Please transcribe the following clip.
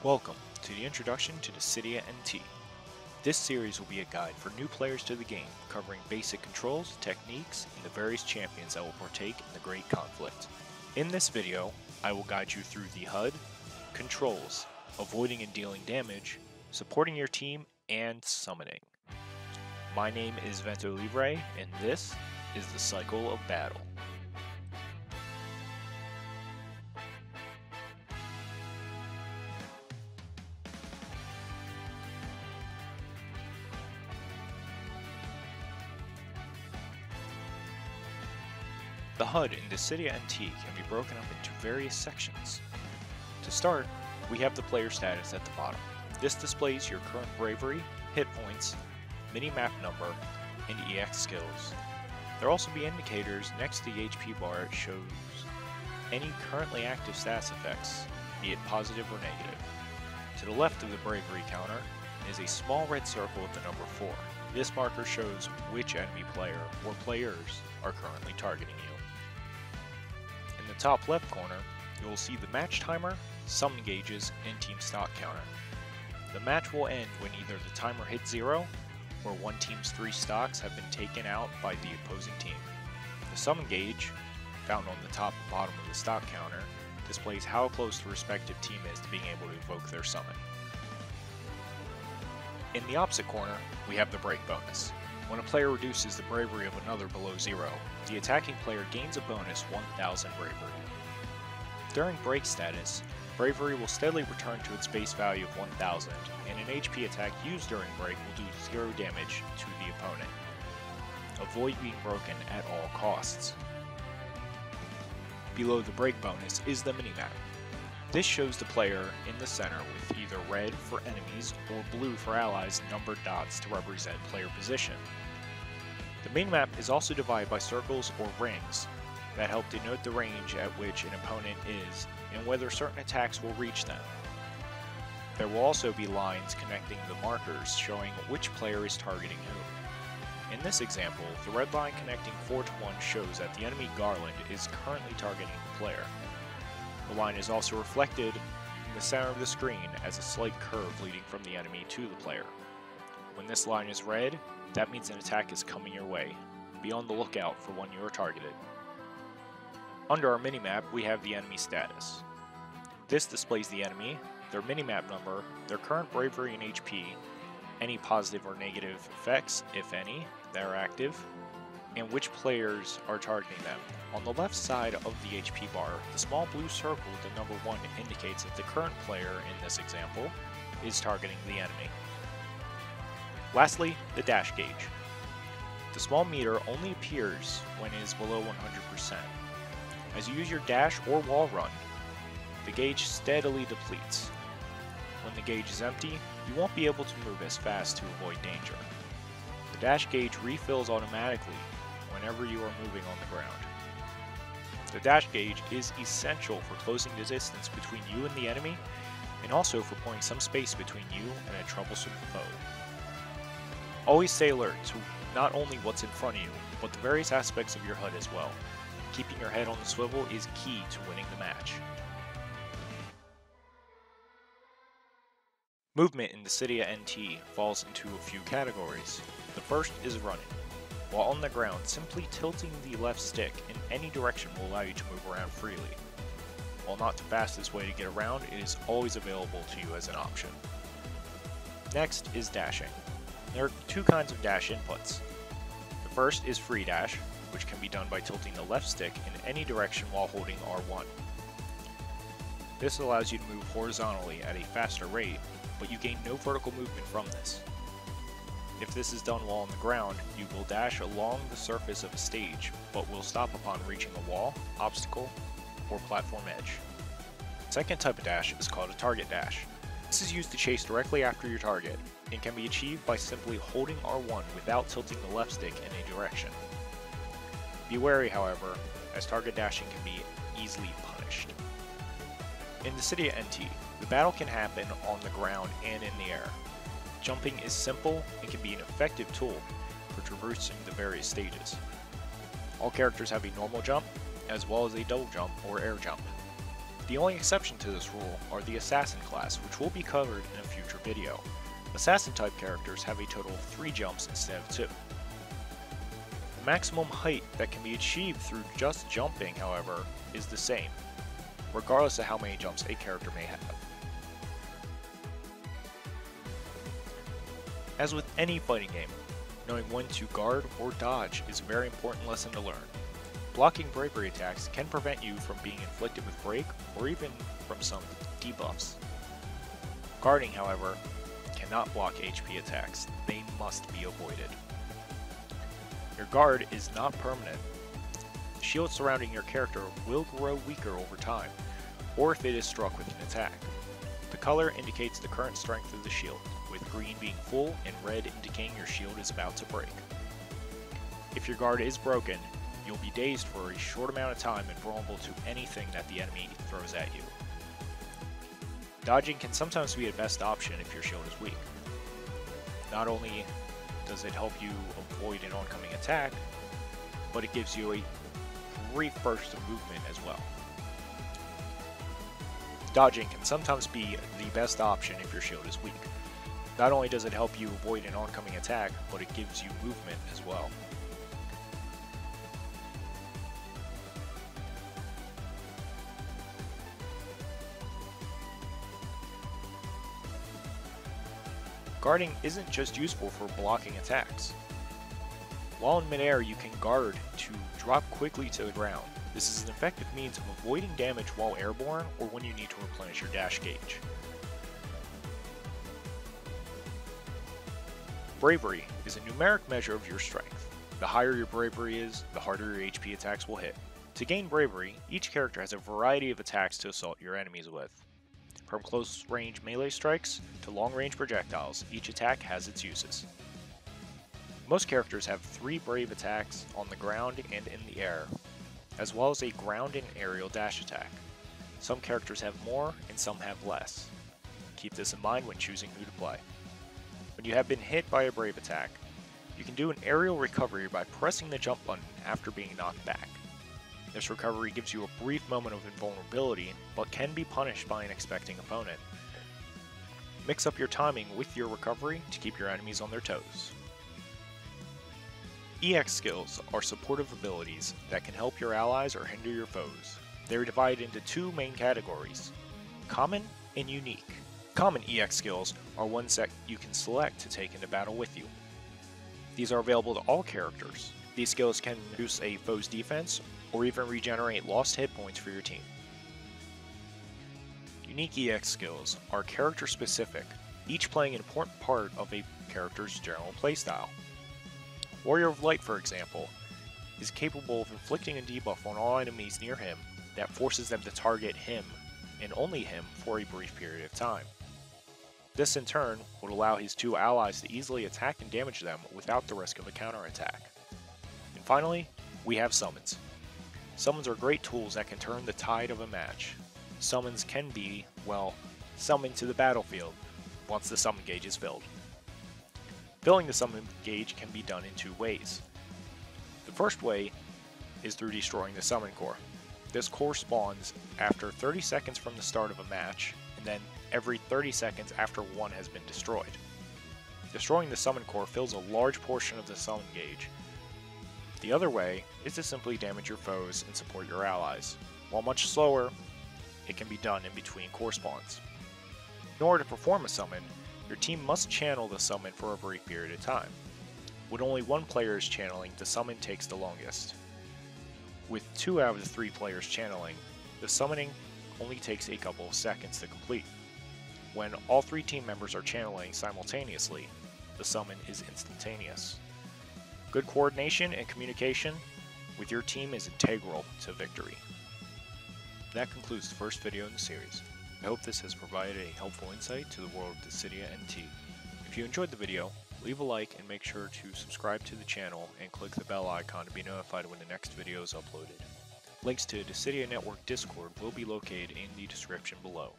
Welcome to the introduction to Dissidia NT. This series will be a guide for new players to the game, covering basic controls, techniques, and the various champions that will partake in the Great Conflict. In this video, I will guide you through the HUD, controls, avoiding and dealing damage, supporting your team, and summoning. My name is Vento Libre, and this is the Cycle of Battle. The HUD in Dissidia NT can be broken up into various sections. To start, we have the player status at the bottom. This displays your current bravery, hit points, mini-map number, and EX skills. There will also be indicators next to the HP bar that shows any currently active stats effects, be it positive or negative. To the left of the bravery counter is a small red circle with the number 4. This marker shows which enemy player or players are currently targeting you. In the top left corner, you will see the match timer, summon gauges, and team stock counter. The match will end when either the timer hits 0 or one team's 3 stocks have been taken out by the opposing team. The summon gauge, found on the top and bottom of the stock counter, displays how close the respective team is to being able to evoke their summon. In the opposite corner, we have the break bonus. When a player reduces the bravery of another below 0, the attacking player gains a bonus 1000 bravery. During break status, bravery will steadily return to its base value of 1000, and an HP attack used during break will do 0 damage to the opponent. Avoid being broken at all costs. Below the break bonus is the minimap. This shows the player in the center with either red for enemies or blue for allies numbered dots to represent player position. The minimap is also divided by circles or rings that help denote the range at which an opponent is and whether certain attacks will reach them. There will also be lines connecting the markers showing which player is targeting who. In this example, the red line connecting 4 to 1 shows that the enemy Garland is currently targeting the player. The line is also reflected in the center of the screen as a slight curve leading from the enemy to the player. When this line is red, that means an attack is coming your way. Be on the lookout for when you are targeted. Under our minimap, we have the enemy status. This displays the enemy, their minimap number, their current bravery and HP, any positive or negative effects, if any, that are active, and which players are targeting them. On the left side of the HP bar, the small blue circle with the number 1 indicates that the current player in this example is targeting the enemy. Lastly, the dash gauge. The small meter only appears when it is below 100%. As you use your dash or wall run, the gauge steadily depletes. When the gauge is empty, you won't be able to move as fast to avoid danger. The dash gauge refills automatically whenever you are moving on the ground. The dash gauge is essential for closing the distance between you and the enemy, and also for putting some space between you and a troublesome foe. Always stay alert to not only what's in front of you, but the various aspects of your HUD as well. Keeping your head on the swivel is key to winning the match. Movement in Dissidia NT falls into a few categories. The first is running. While on the ground, simply tilting the left stick in any direction will allow you to move around freely. While not the fastest way to get around, it is always available to you as an option. Next is dashing. There are 2 kinds of dash inputs. The first is free dash, which can be done by tilting the left stick in any direction while holding R1. This allows you to move horizontally at a faster rate, but you gain no vertical movement from this. If this is done while on the ground, you will dash along the surface of a stage, but will stop upon reaching a wall, obstacle, or platform edge. The second type of dash is called a target dash. This is used to chase directly after your target, and can be achieved by simply holding R1 without tilting the left stick in a direction. Be wary, however, as target dashing can be easily punished. In Dissidia NT, the battle can happen on the ground and in the air. Jumping is simple and can be an effective tool for traversing the various stages. All characters have a normal jump, as well as a double jump or air jump. The only exception to this rule are the Assassin class, which will be covered in a future video. Assassin type characters have a total of 3 jumps instead of 2. The maximum height that can be achieved through just jumping, however, is the same, regardless of how many jumps a character may have. As with any fighting game, knowing when to guard or dodge is a very important lesson to learn. Blocking bravery attacks can prevent you from being inflicted with break or even from some debuffs. Guarding, however, cannot block HP attacks. They must be avoided. Your guard is not permanent. The shield surrounding your character will grow weaker over time, or if it is struck with an attack. The color indicates the current strength of the shield, with green being full and red indicating your shield is about to break. If your guard is broken, you'll be dazed for a short amount of time and vulnerable to anything that the enemy throws at you. Dodging can sometimes be a best option if your shield is weak. Not only does it help you avoid an oncoming attack, but it gives you a brief burst of movement as well. Dodging can sometimes be the best option if your shield is weak. Not only does it help you avoid an oncoming attack, but it gives you movement as well. Guarding isn't just useful for blocking attacks. While in midair, you can guard to drop quickly to the ground. This is an effective means of avoiding damage while airborne or when you need to replenish your dash gauge. Bravery is a numeric measure of your strength. The higher your bravery is, the harder your HP attacks will hit. To gain bravery, each character has a variety of attacks to assault your enemies with. From close range melee strikes to long range projectiles, each attack has its uses. Most characters have 3 brave attacks on the ground and in the air, as well as a ground and aerial dash attack. Some characters have more and some have less. Keep this in mind when choosing who to play. When you have been hit by a brave attack, you can do an aerial recovery by pressing the jump button after being knocked back. This recovery gives you a brief moment of invulnerability, but can be punished by an expecting opponent. Mix up your timing with your recovery to keep your enemies on their toes. EX skills are supportive abilities that can help your allies or hinder your foes. They are divided into 2 main categories: common and unique. Common EX skills are ones that you can select to take into battle with you. These are available to all characters. These skills can reduce a foe's defense or even regenerate lost hit points for your team. Unique EX skills are character specific, each playing an important part of a character's general playstyle. Warrior of Light, for example, is capable of inflicting a debuff on all enemies near him that forces them to target him and only him for a brief period of time. This in turn would allow his 2 allies to easily attack and damage them without the risk of a counterattack. And finally, we have summons. Summons are great tools that can turn the tide of a match. Summons can be, well, summoned to the battlefield once the summon gauge is filled. Filling the summon gauge can be done in 2 ways. The first way is through destroying the summon core. This core spawns after 30 seconds from the start of a match, and then every 30 seconds after one has been destroyed. Destroying the summon core fills a large portion of the summon gauge. The other way is to simply damage your foes and support your allies. While much slower, it can be done in between core spawns. In order to perform a summon, your team must channel the summon for a brief period of time. When only one player is channeling, the summon takes the longest. With 2 out of the 3 players channeling, the summoning only takes a couple of seconds to complete. When all 3 team members are channeling simultaneously, the summon is instantaneous. Good coordination and communication with your team is integral to victory. That concludes the first video in the series. I hope this has provided a helpful insight to the world of Dissidia NT. If you enjoyed the video, leave a like and make sure to subscribe to the channel and click the bell icon to be notified when the next video is uploaded. Links to Dissidia Network Discord will be located in the description below.